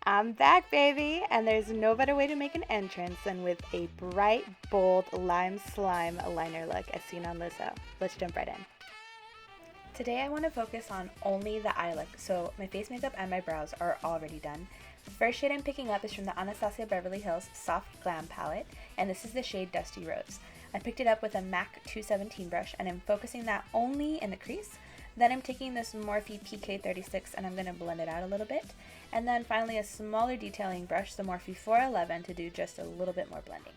I'm back, baby, and there's no better way to make an entrance than with a bright, bold lime slime liner look as seen on Lizzo. Let's jump right in. Today I want to focus on only the eye look, so my face makeup and my brows are already done. The first shade I'm picking up is from the Anastasia Beverly Hills Soft Glam palette, and this is the shade Dusty Rose. I picked it up with a MAC 217 brush, and I'm focusing that only in the crease. Then I'm taking this Morphe PK36 and I'm going to blend it out a little bit. And then finally a smaller detailing brush, the Morphe 411, to do just a little bit more blending.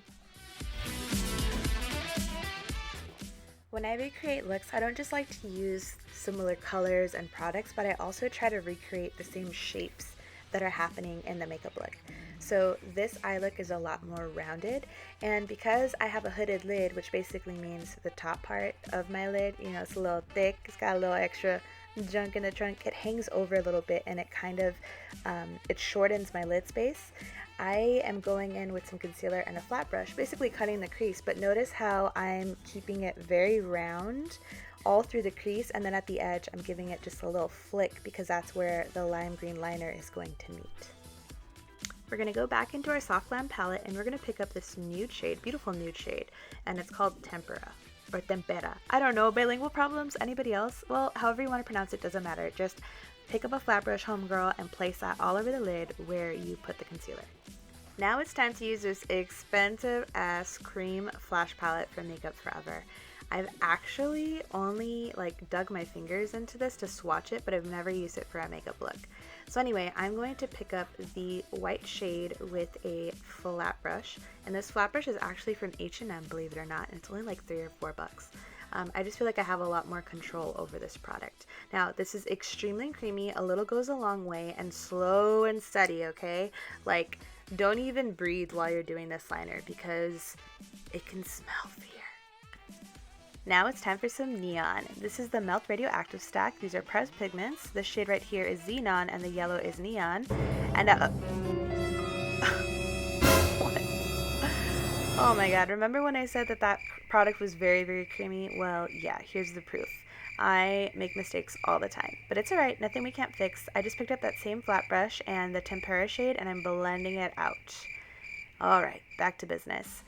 When I recreate looks, I don't just like to use similar colors and products, but I also try to recreate the same shapes that are happening in the makeup look. So this eye look is a lot more rounded, and because I have a hooded lid, which basically means the top part of my lid, you know, it's a little thick, it's got a little extra junk in the trunk, it hangs over a little bit and it kind of, it shortens my lid space. I am going in with some concealer and a flat brush, basically cutting the crease, but notice how I'm keeping it very round all through the crease, and then at the edge I'm giving it just a little flick because that's where the lime green liner is going to meet. We're going to go back into our Soft Glam palette and we're going to pick up this nude shade, beautiful nude shade, and it's called Tempera or Tempera. I don't know, bilingual problems? Anybody else? Well, however you want to pronounce it doesn't matter. Just pick up a flat brush, homegirl, and place that all over the lid where you put the concealer. Now it's time to use this expensive ass cream flash palette from Makeup Forever. I've actually only dug my fingers into this to swatch it, but I've never used it for a makeup look. So anyway, I'm going to pick up the white shade with a flat brush, and this flat brush is actually from H&M, believe it or not, and it's only like $3 or $4. I just feel like I have a lot more control over this product. Now, this is extremely creamy, a little goes a long way, and slow and steady, okay? Like, don't even breathe while you're doing this liner because it can smell fear. Now it's time for some neon. This is the Melt Radioactive stack. These are pressed pigments. This shade right here is Xenon and the yellow is neon. And what? Oh my god, remember when I said that product was very, very creamy? Well, yeah, here's the proof. I make mistakes all the time, but it's alright, nothing we can't fix. I just picked up that same flat brush and the Tempera shade and I'm blending it out. Alright, back to business.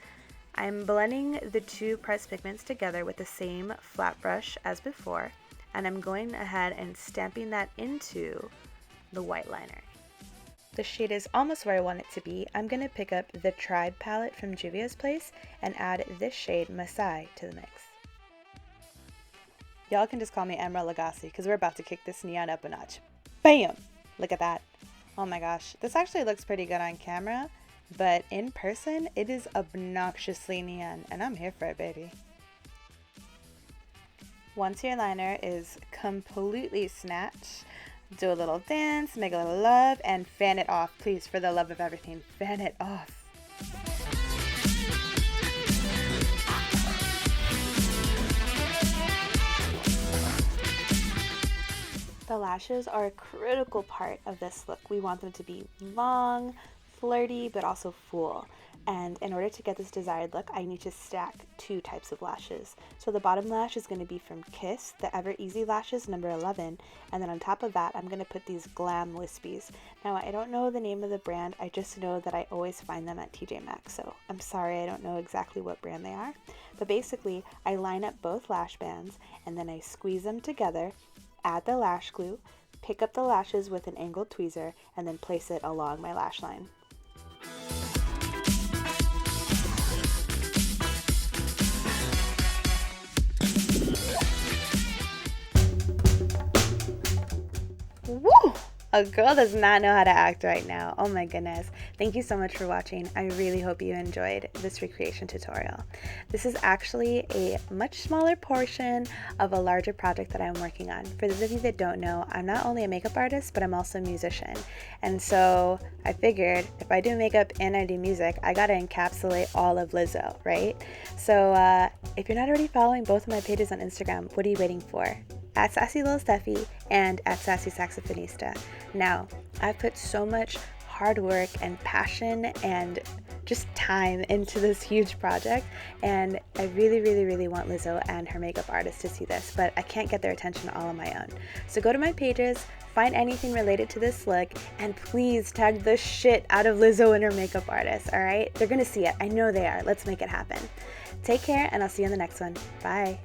I'm blending the two pressed pigments together with the same flat brush as before, and I'm going ahead and stamping that into the white liner. The shade is almost where I want it to be. I'm going to pick up the Tribe palette from Juvia's Place and add this shade Maasai to the mix. Y'all can just call me Emerald Lagasse because we're about to kick this neon up a notch. Bam! Look at that. Oh my gosh, this actually looks pretty good on camera. But in person, it is obnoxiously neon, and I'm here for it, baby. Once your liner is completely snatched, do a little dance, make a little love, and fan it off. Please, for the love of everything, fan it off. The lashes are a critical part of this look. We want them to be long, flirty, but also full. And in order to get this desired look, I need to stack two types of lashes. So the bottom lash is going to be from Kiss, the Ever Easy Lashes number 11, and then on top of that, I'm going to put these Glam Wispies. Now, I don't know the name of the brand, I just know that I always find them at TJ Maxx, so I'm sorry I don't know exactly what brand they are. But basically, I line up both lash bands, and then I squeeze them together, add the lash glue, pick up the lashes with an angled tweezer, and then place it along my lash line. Woo! A girl does not know how to act right now. Oh my goodness. Thank you so much for watching. I really hope you enjoyed this recreation tutorial. This is actually a much smaller portion of a larger project that I'm working on. For those of you that don't know, I'm not only a makeup artist, but I'm also a musician. And so I figured if I do makeup and I do music, I gotta encapsulate all of Lizzo, right? So if you're not already following both of my pages on Instagram, what are you waiting for? At sassy.lil.stephi and at sassy saxophonista. Now, I've put so much hard work and passion and just time into this huge project, and I really want Lizzo and her makeup artist to see this, but I can't get their attention all on my own. So go to my pages, find anything related to this look, and please tag the shit out of Lizzo and her makeup artist, alright? They're gonna see it. I know they are. Let's make it happen. Take care, and I'll see you in the next one. Bye.